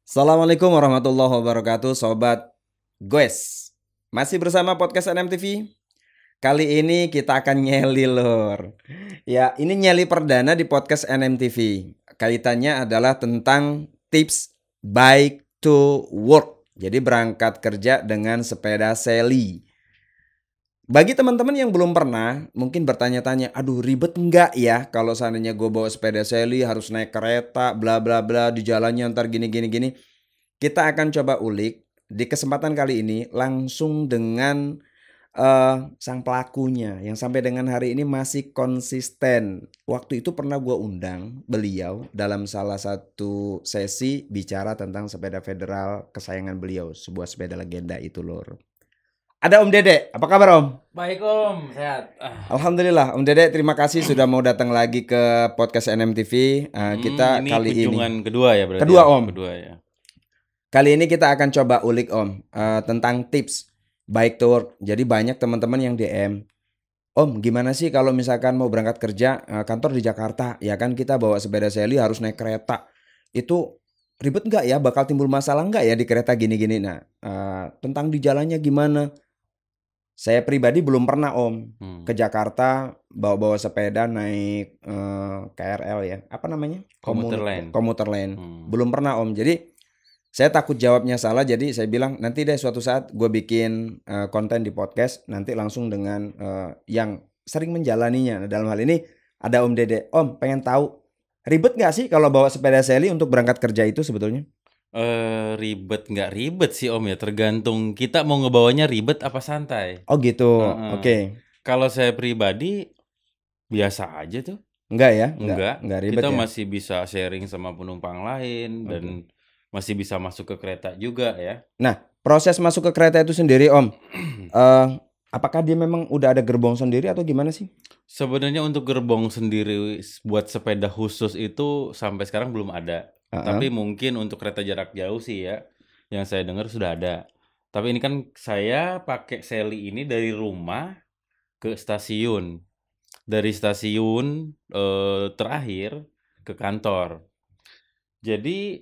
Assalamualaikum warahmatullahi wabarakatuh, Sobat Goes. Masih bersama podcast NMTV. Kali ini kita akan nyeli lur. Ya, ini nyeli perdana di podcast NMTV. Kaitannya adalah tentang tips bike to work. Jadi berangkat kerja dengan sepeda seli. Bagi teman-teman yang belum pernah, mungkin bertanya-tanya, aduh ribet enggak ya kalau seandainya gue bawa sepeda seli harus naik kereta, bla bla bla, di jalannya ntar gini gini gini. Kita akan coba ulik di kesempatan kali ini langsung dengan sang pelakunya yang sampai dengan hari ini masih konsisten. Waktu itu pernah gue undang beliau dalam salah satu sesi bicara tentang sepeda federal kesayangan beliau, sebuah sepeda legenda itu lur. Ada Om Dede, apa kabar Om? Baik Om, sehat. Alhamdulillah, Om Dede terima kasih sudah mau datang lagi ke podcast NMTV. Kita Ini kali ini kunjungan kedua ya berarti. kedua ya? Om. Kedua ya. Kali ini kita akan coba ulik Om tentang tips bike to work. Jadi banyak teman-teman yang DM, Om gimana sih kalau misalkan mau berangkat kerja kantor di Jakarta, ya kan kita bawa sepeda seli harus naik kereta. Itu ribet nggak ya? Bakal timbul masalah nggak ya di kereta gini-gini? Nah, tentang di jalannya gimana? Saya pribadi belum pernah Om ke Jakarta bawa-bawa sepeda naik KRL ya. Apa namanya? Komuter lain. Komuter lain. Belum pernah Om. Jadi saya takut jawabnya salah, jadi saya bilang nanti deh suatu saat gue bikin konten di podcast nanti langsung dengan yang sering menjalaninya. Nah, dalam hal ini ada Om Dede. Om pengen tahu ribet nggak sih kalau bawa sepeda seli untuk berangkat kerja itu sebetulnya? Ribet nggak ribet sih Om ya, tergantung kita mau ngebawanya ribet apa santai. Oh gitu, Heeh. oke. Kalau saya pribadi biasa aja tuh. Enggak ya? Enggak ribet kita ya? masih bisa sharing sama penumpang lain dan masih bisa masuk ke kereta juga ya. Nah, proses masuk ke kereta itu sendiri Om, apakah dia memang udah ada gerbong sendiri atau gimana sih? Sebenarnya untuk gerbong sendiri buat sepeda khusus itu sampai sekarang belum ada. Tapi mungkin untuk kereta jarak jauh sih ya, yang saya dengar sudah ada. Tapi ini kan saya pakai seli ini dari rumah ke stasiun. Dari stasiun terakhir ke kantor. Jadi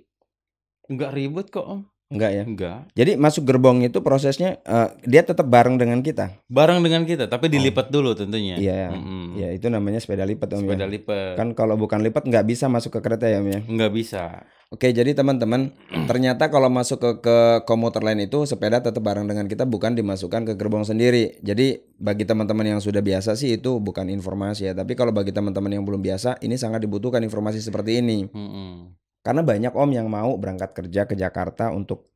nggak ribet kok Om. Enggak ya? Enggak. Jadi masuk gerbong itu prosesnya dia tetap bareng dengan kita? Bareng dengan kita, tapi dilipat dulu tentunya. Iya, ya itu namanya sepeda lipat Om ya. Sepeda lipat. Kan kalau bukan lipat nggak bisa masuk ke kereta ya Om ya. Nggak bisa. Oke, jadi teman-teman ternyata kalau masuk ke komuter lain itu sepeda tetap bareng dengan kita, bukan dimasukkan ke gerbong sendiri. Jadi bagi teman-teman yang sudah biasa sih itu bukan informasi ya. Tapi kalau bagi teman-teman yang belum biasa, ini sangat dibutuhkan informasi seperti ini. Karena banyak Om yang mau berangkat kerja ke Jakarta untuk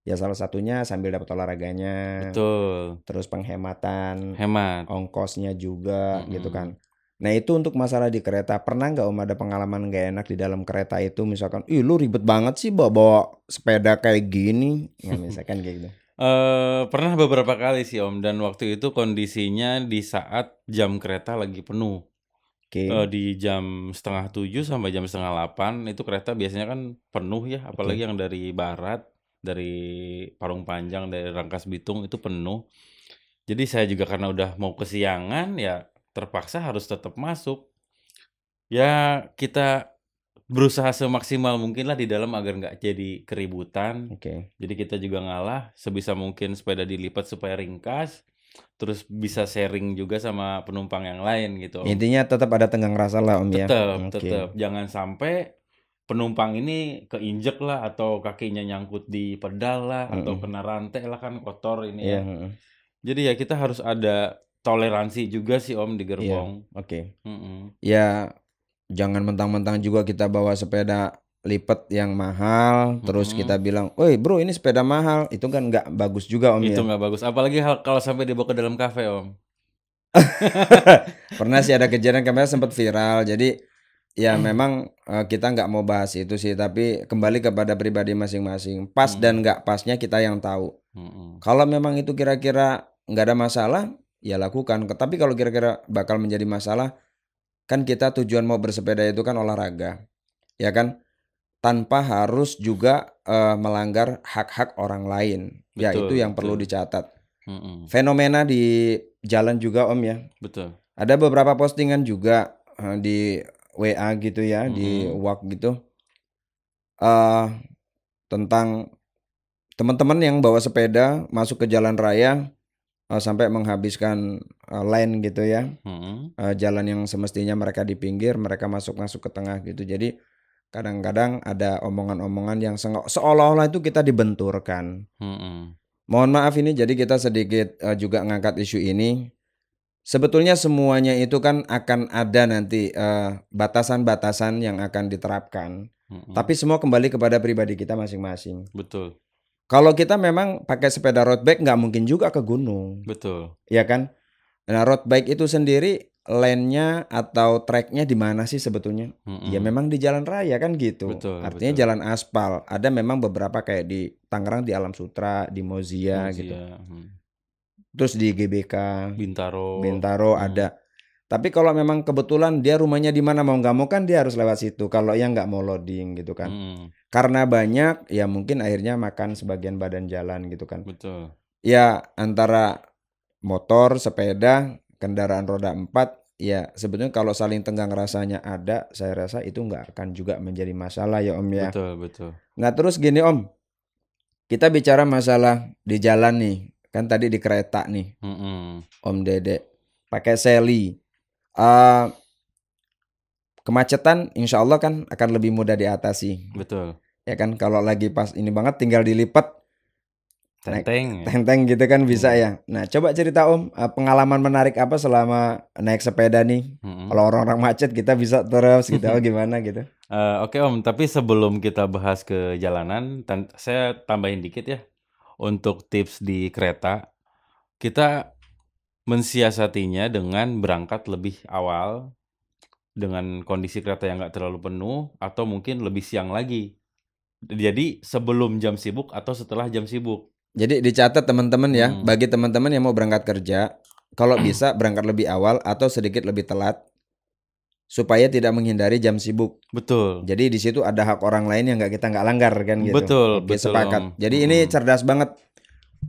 ya salah satunya sambil dapat olahraganya. Betul. Terus penghematan, Hemat. ongkosnya juga gitu kan. Nah itu untuk masalah di kereta, pernah nggak Om ada pengalaman nggak enak di dalam kereta itu? Misalkan, ih lu ribet banget sih bawa sepeda kayak gini, nah, misalkan kayak gitu. Pernah beberapa kali sih Om, dan waktu itu kondisinya di saat jam kereta lagi penuh. Oke. Di jam 6:30 sampai jam 7:30 itu kereta biasanya kan penuh ya, apalagi yang dari barat, dari Parung Panjang, dari Rangkas Bitung itu penuh. Jadi saya juga karena udah mau kesiangan ya terpaksa harus tetap masuk. Ya kita berusaha semaksimal mungkin lah di dalam agar nggak jadi keributan. Oke. Jadi kita juga ngalah sebisa mungkin sepeda dilipat supaya ringkas, terus bisa sharing juga sama penumpang yang lain gitu Om. Intinya tetap ada tenggang rasa lah Om ya. Tetep, jangan sampai penumpang ini keinjek lah atau kakinya nyangkut di pedal lah atau kena rantai lah, kan kotor ini ya. Iya. Jadi ya kita harus ada toleransi juga sih Om di Iya. gerbong. Oke. Mm-mm. Ya jangan mentang-mentang juga kita bawa sepeda lipat yang mahal, terus kita bilang, "Woi bro ini sepeda mahal," itu kan nggak bagus juga Om Itu ya. nggak bagus, apalagi kalau sampai dibawa ke dalam kafe Om. Pernah sih ada kejadian kemarin sempat viral. Jadi ya memang kita nggak mau bahas itu sih, tapi kembali kepada pribadi masing-masing. Pas dan nggak pasnya kita yang tahu. Kalau memang itu kira-kira nggak ada masalah, ya lakukan. Tapi kalau kira-kira bakal menjadi masalah, kan kita tujuan mau bersepeda itu kan olahraga, ya kan? Tanpa harus juga melanggar hak-hak orang lain. Ya itu yang perlu dicatat. Fenomena di jalan juga Om ya. Betul. Ada beberapa postingan juga di WA gitu ya, di WhatsApp gitu. tentang teman-teman yang bawa sepeda masuk ke jalan raya sampai menghabiskan lane gitu ya. Jalan yang semestinya mereka di pinggir, mereka masuk ke tengah gitu. Jadi kadang-kadang ada omongan-omongan yang seolah-olah itu kita dibenturkan. Mohon maaf ini, jadi kita sedikit juga ngangkat isu ini. Sebetulnya semuanya itu kan akan ada nanti batasan-batasan yang akan diterapkan. Tapi semua kembali kepada pribadi kita masing-masing. Betul. Kalau kita memang pakai sepeda road bike nggak mungkin juga ke gunung. Betul. Ya kan? Nah, road bike itu sendiri lane-nya atau track-nya di mana sih sebetulnya? Ya memang di jalan raya kan gitu. Betul, Artinya betul. jalan aspal. Ada memang beberapa kayak di Tangerang di Alam Sutra, di Mozia gitu. Terus di GBK, Bintaro ada. Tapi kalau memang kebetulan dia rumahnya di mana mau nggak mau kan dia harus lewat situ. Kalau yang nggak mau loading gitu kan. Karena banyak ya mungkin akhirnya makan sebagian badan jalan gitu kan. Betul. Ya antara motor, sepeda, kendaraan roda 4 ya sebetulnya kalau saling tenggang rasanya ada, saya rasa itu nggak akan juga menjadi masalah ya Om ya. Betul. Nah terus gini Om, kita bicara masalah di jalan nih, kan tadi di kereta nih, Om Dede pakai seli, kemacetan insya Allah kan akan lebih mudah diatasi. Betul. Ya kan kalau lagi pas ini banget tinggal dilipat tenteng gitu kan bisa ya. Nah coba cerita Om pengalaman menarik apa selama naik sepeda nih. Kalau orang-orang macet kita bisa terus gitu gimana gitu. Oke Om, tapi sebelum kita bahas ke jalanan, saya tambahin dikit ya. Untuk tips di kereta, kita mensiasatinya dengan berangkat lebih awal dengan kondisi kereta yang nggak terlalu penuh atau mungkin lebih siang lagi. Jadi sebelum jam sibuk atau setelah jam sibuk. Jadi dicatat teman-teman ya, bagi teman-teman yang mau berangkat kerja, kalau bisa berangkat lebih awal atau sedikit lebih telat supaya tidak menghindari jam sibuk. Betul. Jadi di situ ada hak orang lain yang kita nggak langgar kan gitu. Betul. Oke, sepakat. Jadi ini cerdas banget,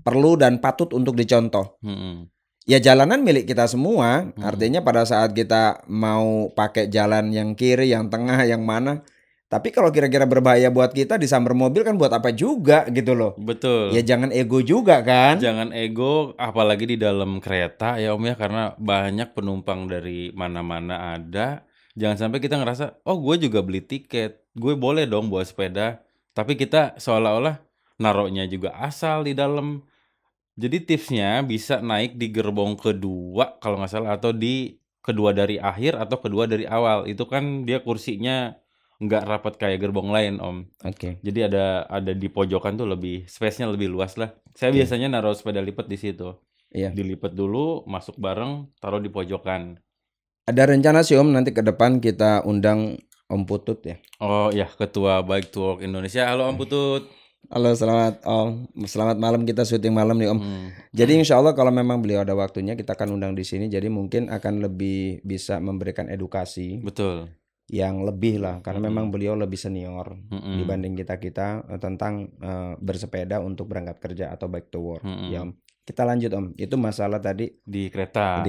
perlu dan patut untuk dicontoh. Ya jalanan milik kita semua, artinya pada saat kita mau pakai jalan yang kiri, yang tengah, yang mana. Tapi kalau kira-kira berbahaya buat kita disamber mobil kan buat apa juga gitu loh. Betul. Ya jangan ego juga kan. Jangan ego, apalagi di dalam kereta ya Om ya, karena banyak penumpang dari mana-mana ada. Jangan sampai kita ngerasa, oh gue juga beli tiket, gue boleh dong bawa sepeda. Tapi kita seolah-olah naruhnya juga asal di dalam. Jadi tipsnya bisa naik di gerbong kedua kalau nggak salah, atau di kedua dari akhir atau kedua dari awal. Itu kan dia kursinya nggak rapat kayak gerbong lain Om. Oke. Jadi ada di pojokan tuh lebih space-nya lebih luas lah. Saya biasanya naruh sepeda lipat di situ. Iya. Dilipat dulu, masuk bareng, taruh di pojokan. Ada rencana sih Om nanti ke depan kita undang Om Putut ya. Oh ya, Ketua Bike to Work Indonesia. Halo Om Putut. Halo, selamat Om. Selamat malam, kita syuting malam nih Om. Jadi insya Allah kalau memang beliau ada waktunya kita akan undang di sini. Jadi mungkin akan lebih bisa memberikan edukasi. Betul. Yang lebih lah, karena memang beliau lebih senior dibanding kita tentang bersepeda untuk berangkat kerja atau bike to work. Ya Om. Kita lanjut Om. Itu masalah tadi di kereta.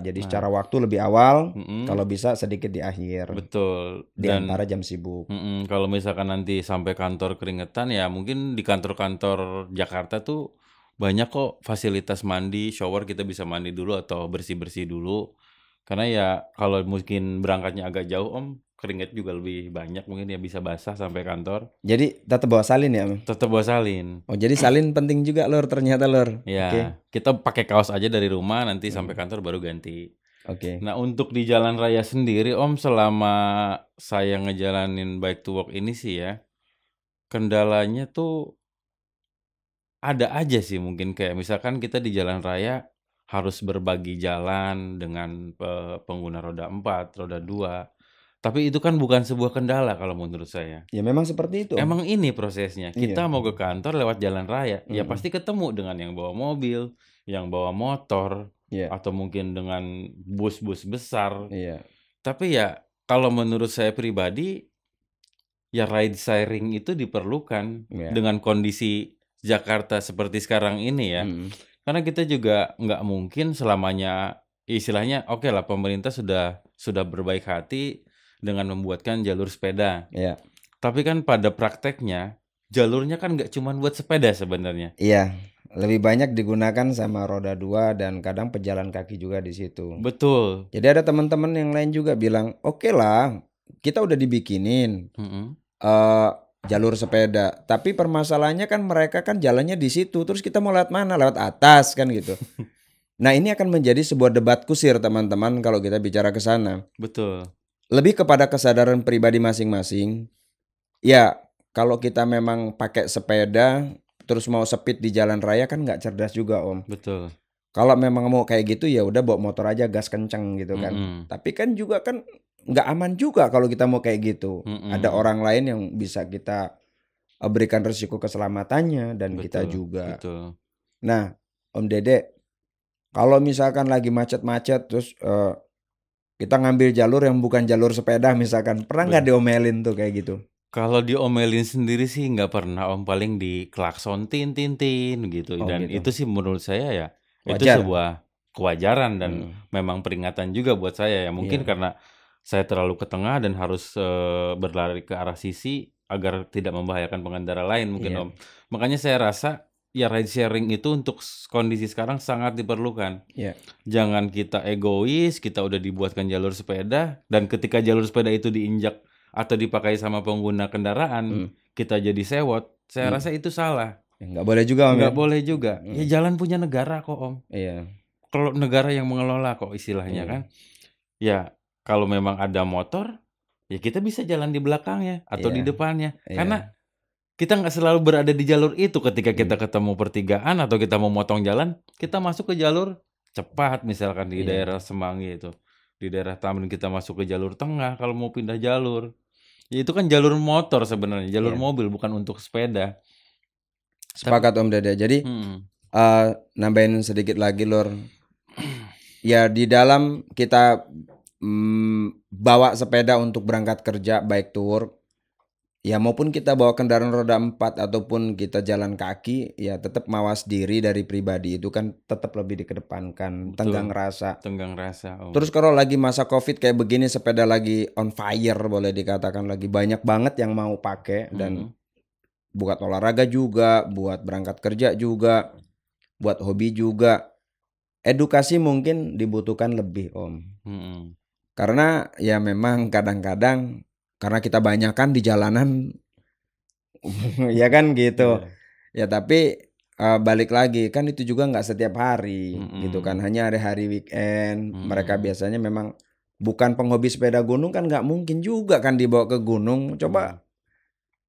Jadi secara waktu lebih awal, kalau bisa sedikit di akhir. Betul. Di antara jam sibuk. Kalau misalkan nanti sampai kantor keringetan ya mungkin di kantor-kantor Jakarta tuh banyak kok fasilitas mandi, shower, kita bisa mandi dulu atau bersih-bersih dulu. Karena ya kalau mungkin berangkatnya agak jauh Om, keringet juga lebih banyak, mungkin ya bisa basah sampai kantor. Jadi tetap bawa salin ya Om? Tetap bawa salin. Oh jadi salin penting juga Lor, ternyata Lor. Ya, kita pakai kaos aja dari rumah, nanti sampai kantor baru ganti. Oke. Nah untuk di jalan raya sendiri Om, selama saya ngejalanin bike to work ini sih ya, kendalanya tuh ada aja sih, mungkin kayak misalkan kita di jalan raya harus berbagi jalan dengan pengguna roda 4, roda 2. Tapi itu kan bukan sebuah kendala kalau menurut saya. Ya memang seperti itu Om. Emang ini prosesnya. Kita mau ke kantor lewat jalan raya, ya pasti ketemu dengan yang bawa mobil, yang bawa motor, atau mungkin dengan bus-bus besar. Tapi ya kalau menurut saya pribadi, ya ride sharing itu diperlukan dengan kondisi Jakarta seperti sekarang ini ya. Karena kita juga nggak mungkin selamanya, istilahnya oke lah pemerintah sudah berbaik hati dengan membuatkan jalur sepeda. Tapi kan pada prakteknya jalurnya kan nggak cuma buat sepeda sebenarnya. Iya, lebih banyak digunakan sama roda 2 dan kadang pejalan kaki juga di situ. Betul. Jadi ada teman-teman yang lain juga bilang, "Oke lah, kita udah dibikinin eh, jalur sepeda, tapi permasalahannya kan mereka kan jalannya di situ, terus kita mau lewat mana? Lewat atas kan gitu." Nah, ini akan menjadi sebuah debat kusir teman-teman kalau kita bicara ke sana. Betul. Lebih kepada kesadaran pribadi masing-masing. Ya, kalau kita memang pakai sepeda terus mau speed di jalan raya kan nggak cerdas juga, Om. Betul. Kalau memang mau kayak gitu ya udah bawa motor aja gas kenceng gitu kan. Tapi kan juga kan nggak aman juga kalau kita mau kayak gitu. Ada orang lain yang bisa kita berikan risiko keselamatannya dan kita juga. Betul. Nah, Om Dede, kalau misalkan lagi macet-macet terus kita ngambil jalur yang bukan jalur sepeda misalkan, pernah nggak diomelin tuh kayak gitu? Kalau diomelin sendiri sih nggak pernah, Om. Paling di klakson tin gitu. Oh, Dan gitu. itu sih menurut saya ya itu Wajar. sebuah kewajaran dan memang peringatan juga buat saya ya. Mungkin karena saya terlalu ke tengah dan harus berlari ke arah sisi agar tidak membahayakan pengendara lain mungkin, Om. Makanya saya rasa ya ride sharing itu untuk kondisi sekarang sangat diperlukan. Jangan kita egois, kita udah dibuatkan jalur sepeda dan ketika jalur sepeda itu diinjak atau dipakai sama pengguna kendaraan, kita jadi sewot. Saya rasa itu salah. Nggak boleh juga, Om. Nggak boleh juga. Ya jalan punya negara kok, Om. Iya. Kalau negara yang mengelola kok istilahnya kan. Ya kalau memang ada motor, ya kita bisa jalan di belakangnya atau di depannya. Karena kita nggak selalu berada di jalur itu ketika kita ketemu pertigaan atau kita mau motong jalan, kita masuk ke jalur cepat misalkan di daerah Semanggi itu. Di daerah Tamrin kita masuk ke jalur tengah kalau mau pindah jalur. Ya itu kan jalur motor sebenarnya, jalur mobil bukan untuk sepeda. Sepakat Om Dede. Jadi nambahin sedikit lagi Lur. Ya di dalam kita bawa sepeda untuk berangkat kerja baik to work, ya maupun kita bawa kendaraan roda 4 ataupun kita jalan kaki, ya tetap mawas diri dari pribadi itu kan tetap lebih dikedepankan. Tenggang rasa. Om. Terus kalau lagi masa COVID kayak begini, sepeda lagi on fire boleh dikatakan, lagi banyak banget yang mau pakai dan buat olahraga juga, buat berangkat kerja juga, buat hobi juga. Edukasi mungkin dibutuhkan lebih, Om. Karena ya memang kadang-kadang karena kita banyakan di jalanan ya kan gitu. Ya tapi balik lagi kan itu juga nggak setiap hari gitu kan, hanya hari-hari weekend. Mereka biasanya memang bukan penghobi sepeda gunung kan nggak mungkin juga kan dibawa ke gunung. Coba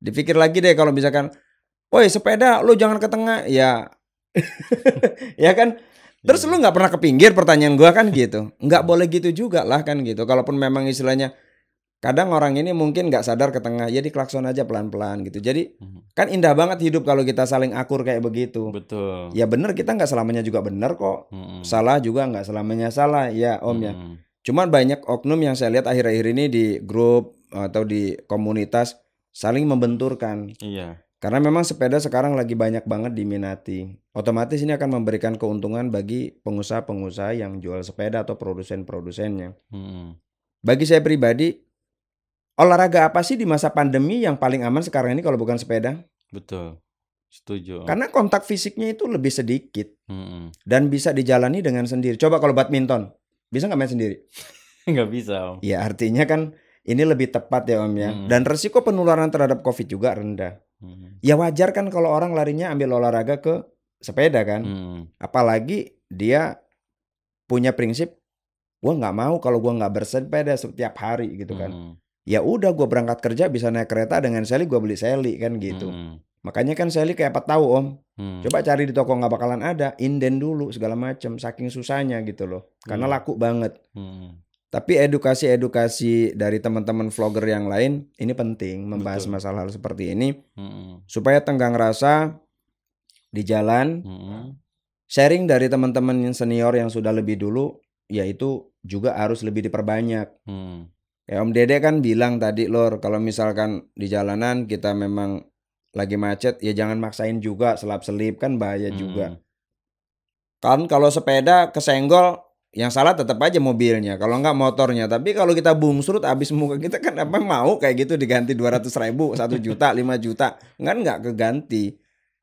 dipikir lagi deh kalau misalkan, woi sepeda lu jangan ke tengah ya. Ya kan. Terus lu nggak pernah ke pinggir, pertanyaan gua kan gitu. Nggak boleh gitu juga lah kan gitu. Kalaupun memang istilahnya kadang orang ini mungkin nggak sadar ke tengah, jadi klakson aja pelan-pelan gitu. Jadi kan indah banget hidup kalau kita saling akur kayak begitu. Betul. Ya bener, kita nggak selamanya juga bener kok. Salah juga nggak selamanya salah ya Om ya. Cuman banyak oknum yang saya lihat akhir-akhir ini di grup atau di komunitas saling membenturkan. Iya. Karena memang sepeda sekarang lagi banyak banget diminati. Otomatis ini akan memberikan keuntungan bagi pengusaha-pengusaha yang jual sepeda atau produsen-produsennya. Bagi saya pribadi, olahraga apa sih di masa pandemi yang paling aman sekarang ini kalau bukan sepeda? Betul, setuju. Karena kontak fisiknya itu lebih sedikit dan bisa dijalani dengan sendiri. Coba kalau badminton, bisa nggak main sendiri? Nggak bisa, Om. Ya artinya kan ini lebih tepat ya Om ya. Dan resiko penularan terhadap COVID juga rendah. Ya wajar kan kalau orang larinya ambil olahraga ke sepeda kan. Apalagi dia punya prinsip, gua nggak mau kalau gua nggak bersepeda setiap hari gitu kan. Ya udah gua berangkat kerja bisa naik kereta dengan seli, gua beli seli kan gitu. Makanya kan seli kayak apa tahu Om. Coba cari di toko nggak bakalan ada, inden dulu segala macam, saking susahnya gitu loh. Karena laku banget. Tapi edukasi dari teman-teman vlogger yang lain ini penting, membahas masalah hal seperti ini supaya tenggang rasa di jalan. Sharing dari teman-teman yang senior yang sudah lebih dulu, yaitu juga harus lebih diperbanyak. Ya Om Dede kan bilang tadi Lor, kalau misalkan di jalanan kita memang lagi macet, ya jangan maksain juga selap-selip kan bahaya juga. Kan kalau sepeda kesenggol, yang salah tetap aja mobilnya, kalau nggak motornya. Tapi kalau kita bungsrut habis muka kita kan apa mau kayak gitu diganti 200.000, 1 juta, 5 juta, nggak keganti.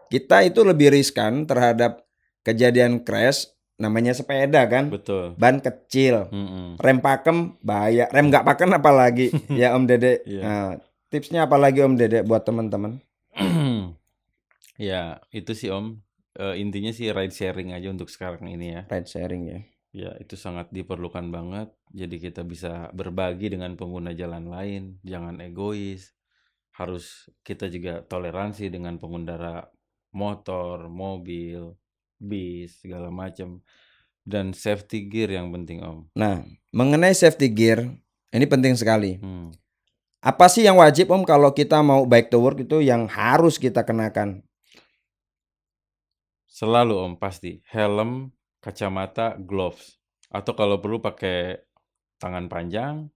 Kita itu lebih riskan terhadap kejadian crash, namanya sepeda kan, Betul. ban kecil, rem pakem bahaya, rem nggak pakem apalagi ya Om Dede. Nah, tipsnya apalagi Om Dede buat teman-teman? Ya itu sih Om, intinya sih ride sharing aja untuk sekarang ini ya. Ride sharing ya. Ya itu sangat diperlukan banget. Jadi kita bisa berbagi dengan pengguna jalan lain, jangan egois. Harus kita juga toleransi dengan pengendara motor, mobil, bis, segala macam. Dan safety gear yang penting Om. Nah, mengenai safety gear, ini penting sekali. Apa sih yang wajib Om kalau kita mau bike to work itu yang harus kita kenakan? Selalu Om, pasti helm, kacamata, gloves, atau kalau perlu pakai tangan panjang.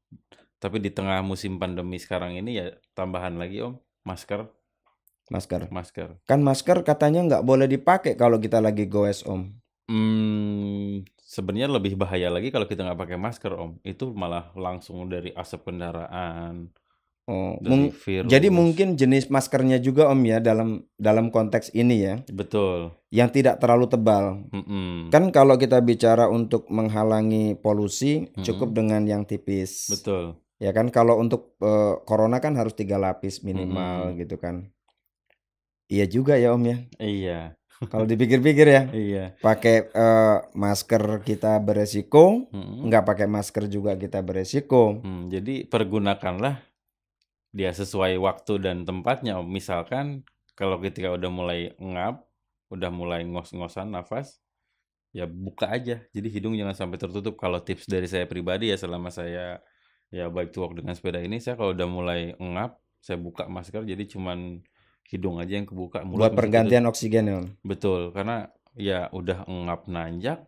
Tapi di tengah musim pandemi sekarang ini ya tambahan lagi Om, masker. Kan masker katanya nggak boleh dipakai kalau kita lagi goes Om. Sebenarnya lebih bahaya lagi kalau kita nggak pakai masker Om. Itu malah langsung dari asap kendaraan. Dari virus. Jadi mungkin jenis maskernya juga Om ya dalam konteks ini ya. Betul. Yang tidak terlalu tebal. Kan kalau kita bicara untuk menghalangi polusi cukup dengan yang tipis. Betul. Ya kan kalau untuk corona kan harus 3 lapis minimal gitu kan. Iya juga ya Om ya. Iya. Kalau dipikir-pikir ya. Iya. Pakai masker kita beresiko, nggak pakai masker juga kita beresiko. Jadi pergunakanlah dia sesuai waktu dan tempatnya Om. Misalkan kalau ketika udah mulai ngap, udah mulai ngos-ngosan nafas, ya buka aja. Jadi hidung jangan sampai tertutup. Kalau tips dari saya pribadi ya selama saya ya bike to work dengan sepeda ini, saya kalau udah mulai ngap, saya buka masker jadi cuman hidung aja yang kebuka. Buat pergantian oksigen ya Om. Betul, karena ya udah ngap nanjak,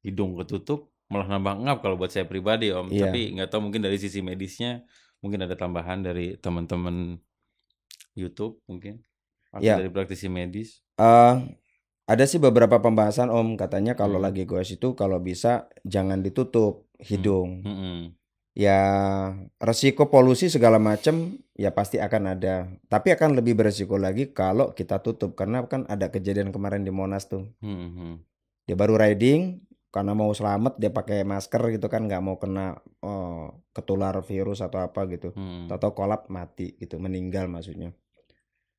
hidung ketutup, malah nambah ngap kalau buat saya pribadi Om. Iya. Tapi nggak tahu mungkin dari sisi medisnya, mungkin ada tambahan dari teman-teman YouTube mungkin, atau dari praktisi medis. Ada sih beberapa pembahasan Om, katanya kalau lagi goes itu kalau bisa jangan ditutup hidung. Ya resiko polusi segala macam ya pasti akan ada. Tapi akan lebih beresiko lagi kalau kita tutup, karena kan ada kejadian kemarin di Monas tuh. Dia baru riding, karena mau selamat dia pakai masker gitu kan, nggak mau kena ketular virus atau apa gitu. Tahu-tahu kolap mati gitu, meninggal maksudnya.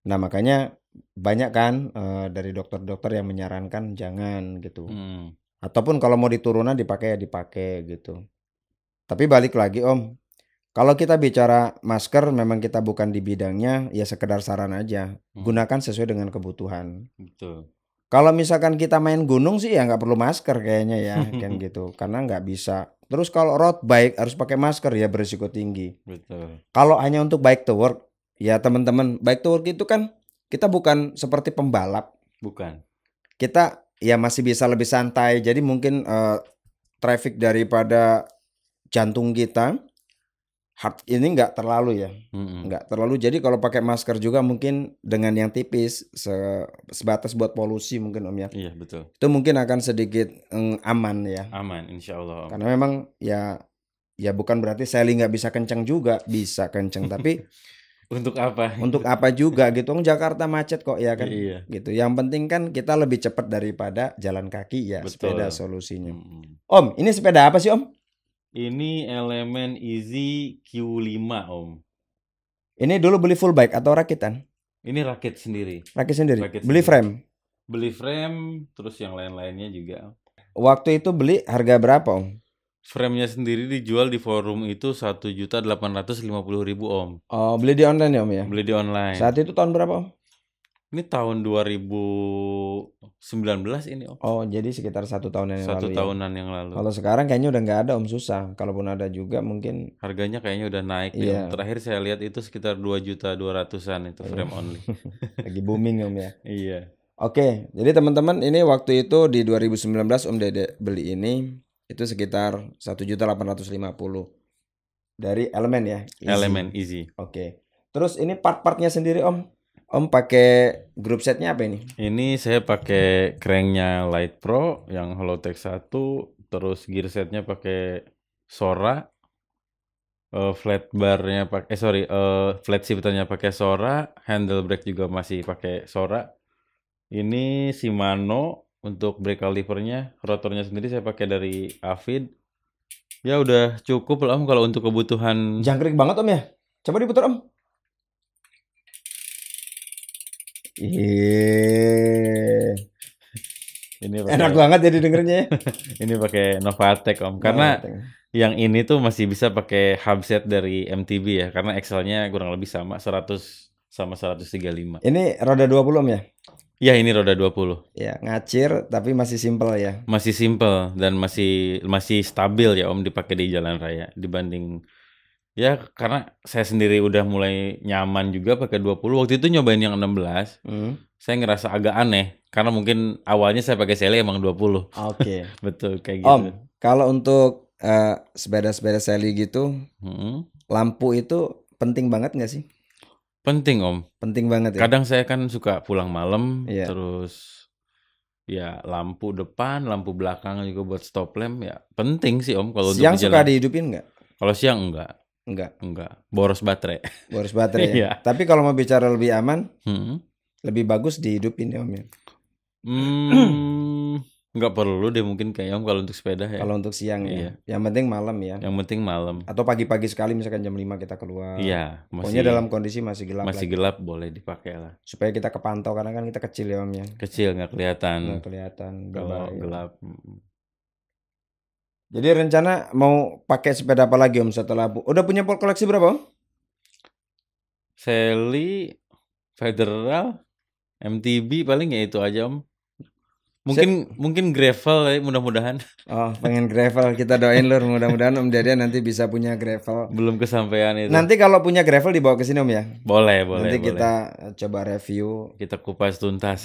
Nah makanya banyak kan dari dokter-dokter yang menyarankan jangan gitu. Ataupun kalau mau diturunan dipakai gitu. Tapi balik lagi Om, kalau kita bicara masker memang kita bukan di bidangnya, ya sekedar saran aja. Gunakan sesuai dengan kebutuhan. Betul. Kalau misalkan kita main gunung sih ya nggak perlu masker kayaknya ya, kan gitu. Karena nggak bisa. Terus kalau road bike harus pakai masker ya berisiko tinggi. Betul. Kalau hanya untuk bike to work, ya teman-teman, bike to work itu kan kita bukan seperti pembalap. Bukan. Kita ya masih bisa lebih santai. Jadi mungkin traffic daripada jantung kita, heart ini nggak terlalu ya, nggak terlalu. Jadi kalau pakai masker juga mungkin dengan yang tipis, sebatas buat polusi mungkin Om ya. Iya betul. Itu mungkin akan sedikit aman ya. Aman insya Allah Om. Karena memang ya bukan berarti Sally nggak bisa kenceng juga, bisa kenceng tapi untuk apa? Untuk apa juga gitu. Jakarta macet kok ya kan. Iya. Gitu. Yang penting kan kita lebih cepat daripada jalan kaki ya. Betul. Sepeda solusinya. Om, ini sepeda apa sih Om? Ini Element Easy Q5 Om. Ini dulu beli full bike atau rakitan? Ini rakit sendiri. Rakit sendiri. Beli frame? Beli frame, terus yang lain-lainnya juga. Waktu itu beli harga berapa Om? Frame-nya sendiri dijual di forum itu 1.850.000 Om. Oh, beli di online ya Om ya? Beli di online. Saat itu tahun berapa Om? Ini tahun 2019 ini Om. Oh, jadi sekitar 1 tahun yang lalu. 1 tahunan yang lalu. Kalau sekarang kayaknya udah nggak ada Om, susah. Kalaupun ada juga mungkin harganya kayaknya udah naik. Iya. Terakhir saya lihat itu sekitar 2.200.000-an itu frame only. Lagi booming Om ya. Iya. Oke, jadi teman-teman ini waktu itu di 2019 Om Dede beli ini itu sekitar 1.850.000 dari Element ya. Easy. Element Easy. Oke. Terus ini part-partnya sendiri Om. Om pakai group setnya apa ini? Ini saya pakai cranknya Light Pro yang Holotech 1, terus gear setnya pakai Sora, flat barnya pakai flat shifternya pakai Sora, handle brake juga masih pakai Sora. Ini Shimano untuk brake calipernya, rotornya sendiri saya pakai dari Avid. Ya udah cukup lah Om kalau untuk kebutuhan. Jangkrik banget Om ya. Coba diputar Om. Ini enak banget jadi dengernya ya. Ini pakai Novatec Om, karena yang ini tuh masih bisa pakai hubset dari MTB ya, karena Excel-nya kurang lebih sama 100 sama 135. Ini roda 20 Om ya? Ya ini roda 20. Ya ngacir tapi masih simple ya. Masih simple dan masih stabil ya Om dipakai di jalan raya dibanding ya, karena saya sendiri udah mulai nyaman juga pakai 20. Waktu itu nyobain yang 16. Saya ngerasa agak aneh karena mungkin awalnya saya pakai Sally emang 20. Oke. Betul kayak gitu. Om, kalau untuk sepeda-sepeda Sally gitu, lampu itu penting banget nggak sih? Penting Om. Penting banget ya. Kadang saya kan suka pulang malam, terus ya lampu depan, lampu belakang juga buat stop lamp ya penting sih Om kalau untuk siang di suka jalan. dihidupin nggak? Kalau siang enggak. Boros baterai. Boros baterai ya. Iya. Tapi kalau mau bicara lebih aman, lebih bagus dihidupin ya Om ya. Nggak perlu deh mungkin kayak Om kalau untuk sepeda ya. Kalau untuk siang ya. Iya. Yang penting malam ya. Yang penting malam. Atau pagi-pagi sekali misalkan jam 5 kita keluar. Iya, pokoknya dalam kondisi masih gelap. Masih gelap boleh dipakai lah. Supaya kita kepantau karena kan kita kecil ya Om ya. Kecil nggak kelihatan. Nggak kelihatan. Kalau gelap. Jadi rencana mau pakai sepeda apa lagi Om setelah udah punya koleksi berapa Om? Sally, Federal, MTB paling ya itu aja Om. Mungkin gravel ya mudah-mudahan. Oh, pengen gravel, kita doain Lur, mudah-mudahan Om Dede nanti bisa punya gravel. Belum kesampaian itu. Nanti kalau punya gravel dibawa ke sini Om ya. Boleh. Nanti kita coba review. Kita kupas tuntas.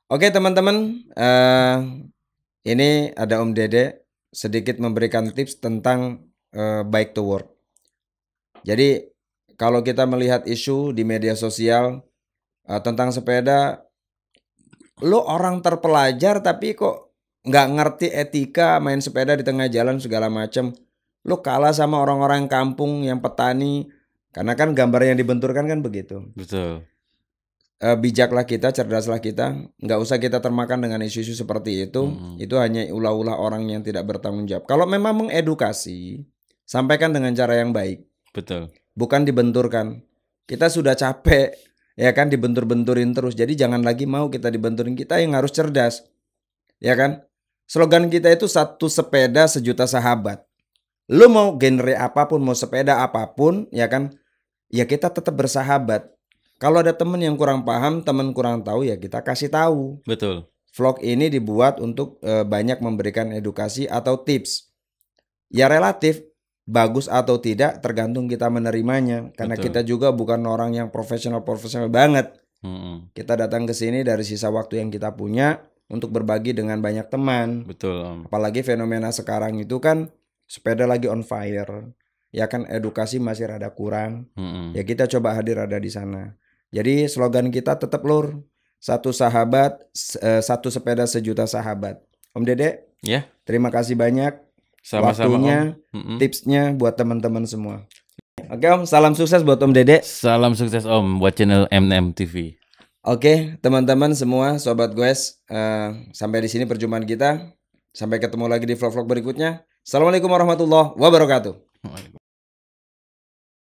Oke teman-teman, ini ada Om Dede sedikit memberikan tips tentang bike to work. Jadi kalau kita melihat isu di media sosial tentang sepeda, lo orang terpelajar tapi kok nggak ngerti etika main sepeda di tengah jalan segala macam. Lo kalah sama orang-orang kampung yang petani, karena kan gambar yang dibenturkan kan begitu. Betul. Bijaklah kita, cerdaslah kita, nggak usah kita termakan dengan isu-isu seperti itu. Itu hanya ulah-ulah orang yang tidak bertanggung jawab. Kalau memang mengedukasi, sampaikan dengan cara yang baik. Betul. Bukan dibenturkan. Kita sudah capek ya kan dibentur-benturin terus. Jadi jangan lagi mau kita dibenturin, kita yang harus cerdas. Ya kan? Slogan kita itu satu sepeda sejuta sahabat. Lu mau genre apapun, mau sepeda apapun, ya kan? Ya kita tetap bersahabat. Kalau ada temen yang kurang paham, temen kurang tahu, ya kita kasih tahu. Betul. Vlog ini dibuat untuk banyak memberikan edukasi atau tips. Ya relatif bagus atau tidak tergantung kita menerimanya. Karena kita juga bukan orang yang profesional banget. Kita datang ke sini dari sisa waktu yang kita punya untuk berbagi dengan banyak teman. Betul. Apalagi fenomena sekarang itu kan sepeda lagi on fire. Ya kan edukasi masih rada kurang. Ya kita coba hadir ada di sana. Jadi slogan kita tetap Lur, satu sahabat, satu sepeda sejuta sahabat. Om Dede, ya. Terima kasih banyak. Sama-sama waktunya, tipsnya buat teman-teman semua. Oke Om, salam sukses buat Om Dede. Salam sukses Om buat channel MNM-TV. Oke, teman-teman semua, sobat Goes, sampai di sini perjumpaan kita. Sampai ketemu lagi di vlog-vlog berikutnya. Assalamualaikum warahmatullahi wabarakatuh.